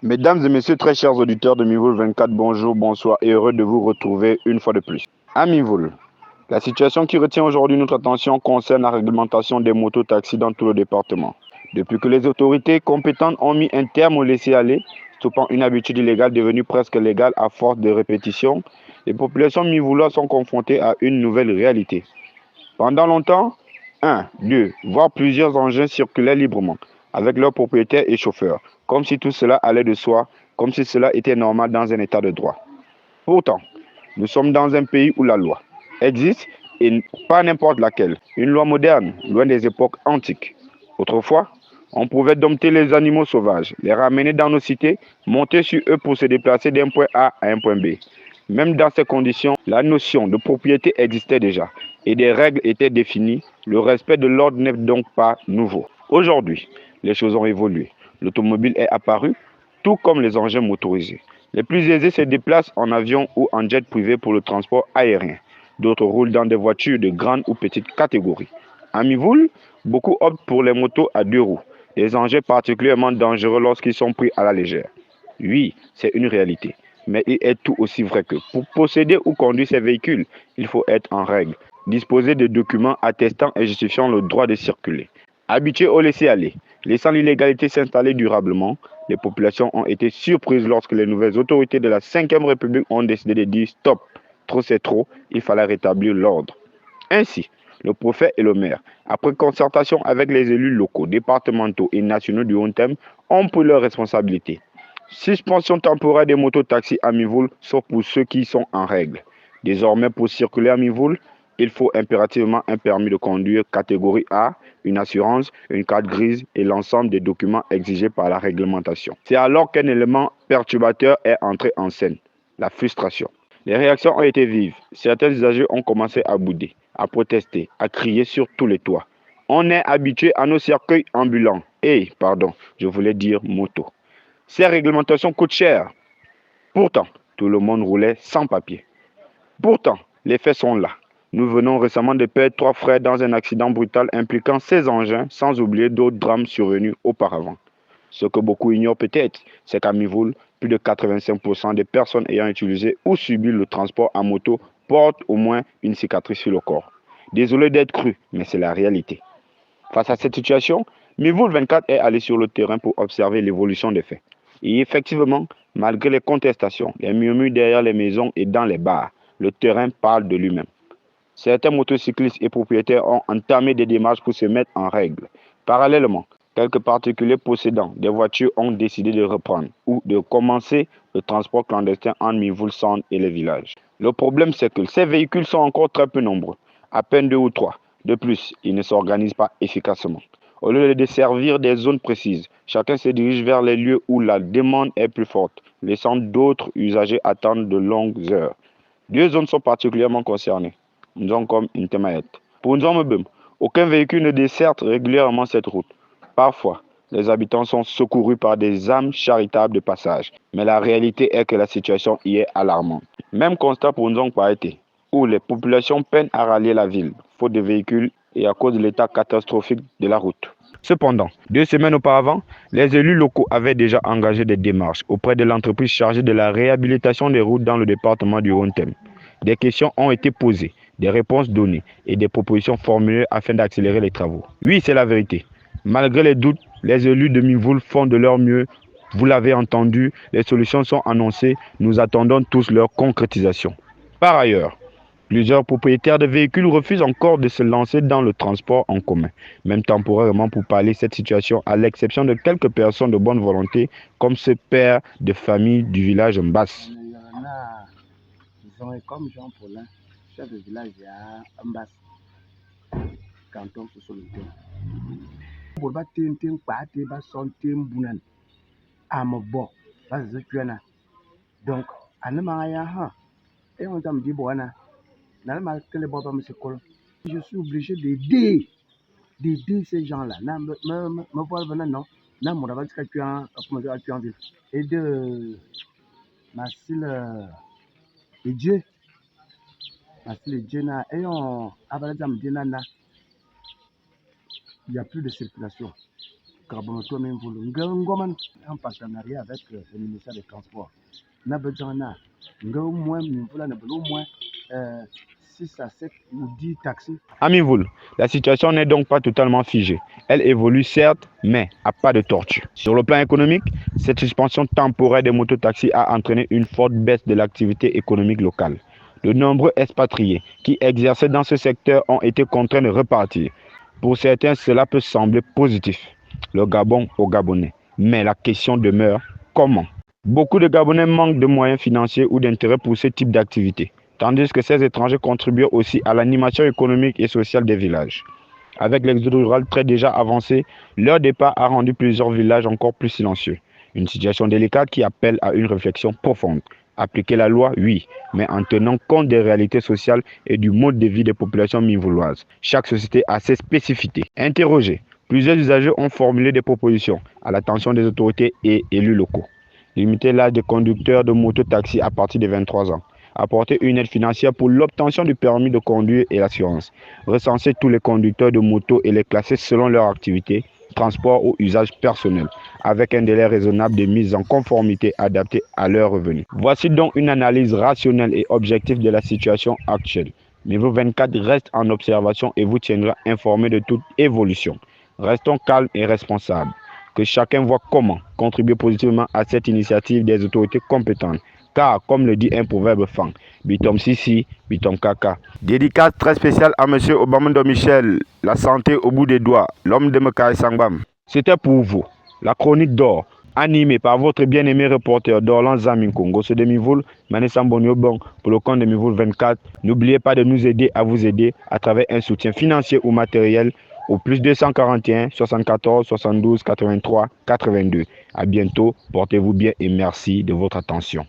Mesdames et messieurs, très chers auditeurs de Mivoul 24, bonjour, bonsoir et heureux de vous retrouver une fois de plus. À Mivoul, la situation qui retient aujourd'hui notre attention concerne la réglementation des mototaxis dans tout le département. Depuis que les autorités compétentes ont mis un terme au laisser-aller, stoppant une habitude illégale devenue presque légale à force de répétition, les populations mivouloises sont confrontées à une nouvelle réalité. Pendant longtemps, un, deux, voire plusieurs engins circulaient librement, avec leurs propriétaires et chauffeurs, comme si tout cela allait de soi, comme si cela était normal dans un état de droit. Pourtant, nous sommes dans un pays où la loi existe et pas n'importe laquelle, une loi moderne, loin des époques antiques. Autrefois, on pouvait dompter les animaux sauvages, les ramener dans nos cités, monter sur eux pour se déplacer d'un point A à un point B. Même dans ces conditions, la notion de propriété existait déjà et des règles étaient définies. Le respect de l'ordre n'est donc pas nouveau. Aujourd'hui, les choses ont évolué. L'automobile est apparue, tout comme les engins motorisés. Les plus aisés se déplacent en avion ou en jet privé pour le transport aérien. D'autres roulent dans des voitures de grande ou petite catégorie. À Mivoul, beaucoup optent pour les motos à deux roues, des engins particulièrement dangereux lorsqu'ils sont pris à la légère. Oui, c'est une réalité. Mais il est tout aussi vrai que pour posséder ou conduire ces véhicules, il faut être en règle, disposer de documents attestant et justifiant le droit de circuler. Habitués au laisser-aller, laissant l'illégalité s'installer durablement, les populations ont été surprises lorsque les nouvelles autorités de la 5e République ont décidé de dire stop, trop c'est trop, il fallait rétablir l'ordre. Ainsi, le préfet et le maire, après concertation avec les élus locaux, départementaux et nationaux du Haut-Thème, ont pris leurs responsabilités. Suspension temporaire des mototaxis à Mivoul, sauf pour ceux qui sont en règle. Désormais, pour circuler à Mivoul, il faut impérativement un permis de conduire catégorie A, une assurance, une carte grise et l'ensemble des documents exigés par la réglementation. C'est alors qu'un élément perturbateur est entré en scène, la frustration. Les réactions ont été vives. Certains usagers ont commencé à bouder, à protester, à crier sur tous les toits. On est habitué à nos cercueils ambulants. Pardon, je voulais dire moto. Ces réglementations coûtent cher. Pourtant, tout le monde roulait sans papier. Pourtant, les faits sont là. Nous venons récemment de perdre 3 frères dans un accident brutal impliquant 16 engins, sans oublier d'autres drames survenus auparavant. Ce que beaucoup ignorent peut-être, c'est qu'à Mivoul, plus de 85% des personnes ayant utilisé ou subi le transport à moto portent au moins une cicatrice sur le corps. Désolé d'être cru, mais c'est la réalité. Face à cette situation, Mivoul 24 est allé sur le terrain pour observer l'évolution des faits. Et effectivement, malgré les contestations, les murmures derrière les maisons et dans les bars, le terrain parle de lui-même. Certains motocyclistes et propriétaires ont entamé des démarches pour se mettre en règle. Parallèlement, quelques particuliers possédant des voitures ont décidé de reprendre ou de commencer le transport clandestin entre Mivoul-Centre et les villages. Le problème, c'est que ces véhicules sont encore très peu nombreux, à peine 2 ou 3. De plus, ils ne s'organisent pas efficacement. Au lieu de desservir des zones précises, chacun se dirige vers les lieux où la demande est plus forte, laissant d'autres usagers attendre de longues heures. 2 zones sont particulièrement concernées. Nzong comme Intemaet. Pour Nzong, aucun véhicule ne desserte régulièrement cette route. Parfois, les habitants sont secourus par des âmes charitables de passage. Mais la réalité est que la situation y est alarmante. Même constat pour Nzong Paete, où les populations peinent à rallier la ville, faute de véhicules et à cause de l'état catastrophique de la route. Cependant, 2 semaines auparavant, les élus locaux avaient déjà engagé des démarches auprès de l'entreprise chargée de la réhabilitation des routes dans le département du Haut-Thème. Des questions ont été posées, des réponses données et des propositions formulées afin d'accélérer les travaux. Oui, c'est la vérité. Malgré les doutes, les élus de Mivoul font de leur mieux. Vous l'avez entendu, les solutions sont annoncées. Nous attendons tous leur concrétisation. Par ailleurs, plusieurs propriétaires de véhicules refusent encore de se lancer dans le transport en commun, même temporairement pour pallier cette situation, à l'exception de quelques personnes de bonne volonté, comme ce père de famille du village Mbass. Comme Jean Paulin, chef de village à Mbas, canton Sosoloté. Pour ba tin pati ba son tin bunan ambo ba zetuana. Donc anama ya ha et on t'a me dit bon na ma que les bobas me sekolo. Je suis obligé d'aider ces gens-là. Na me voir venant non. Na mon rabat que tu as comment dire tu en ville. Et de Marcel et Dieu. Marcel et Dieu na et on abalazam dinana. Il n'y a plus de circulation. Carbonoto même vous Ngoman en partenariat avec le ministère des Transports. N'a besoin au moins 6 à 7 ou 10 taxis. Ami Voul, la situation n'est donc pas totalement figée. Elle évolue certes, mais à pas de tortue. Sur le plan économique, cette suspension temporaire des mototaxis a entraîné une forte baisse de l'activité économique locale. De nombreux expatriés qui exerçaient dans ce secteur ont été contraints de repartir. Pour certains, cela peut sembler positif, le Gabon aux Gabonais. Mais la question demeure, comment? Beaucoup de Gabonais manquent de moyens financiers ou d'intérêt pour ce type d'activité, tandis que ces étrangers contribuent aussi à l'animation économique et sociale des villages. Avec l'exode rural très déjà avancé, leur départ a rendu plusieurs villages encore plus silencieux. Une situation délicate qui appelle à une réflexion profonde. Appliquer la loi, oui, mais en tenant compte des réalités sociales et du mode de vie des populations mivouloises. Chaque société a ses spécificités. Interrogés, plusieurs usagers ont formulé des propositions à l'attention des autorités et élus locaux. Limiter l'âge des conducteurs de moto-taxi à partir de 23 ans. Apporter une aide financière pour l'obtention du permis de conduire et l'assurance. Recenser tous les conducteurs de moto et les classer selon leur activité, transport ou usage personnel, avec un délai raisonnable de mise en conformité adapté à leurs revenus. Voici donc une analyse rationnelle et objective de la situation actuelle. Niveau 24 reste en observation et vous tiendra informé de toute évolution. Restons calmes et responsables. Que chacun voit comment contribuer positivement à cette initiative des autorités compétentes. Car, comme le dit un proverbe fang, bitom sisi, bitom kaka. Dédicace très spéciale à M. Obamando Michel, la santé au bout des doigts, l'homme de Mekai Sangbam. C'était pour vous, la chronique d'or, animée par votre bien-aimé reporter Dorlan Zaminkongo, ce demi-voul, Manesam Bonyobon, pour le compte de Mivoul 24. N'oubliez pas de nous aider à vous aider à travers un soutien financier ou matériel au plus 241 74 72 83 82. À bientôt, portez-vous bien et merci de votre attention.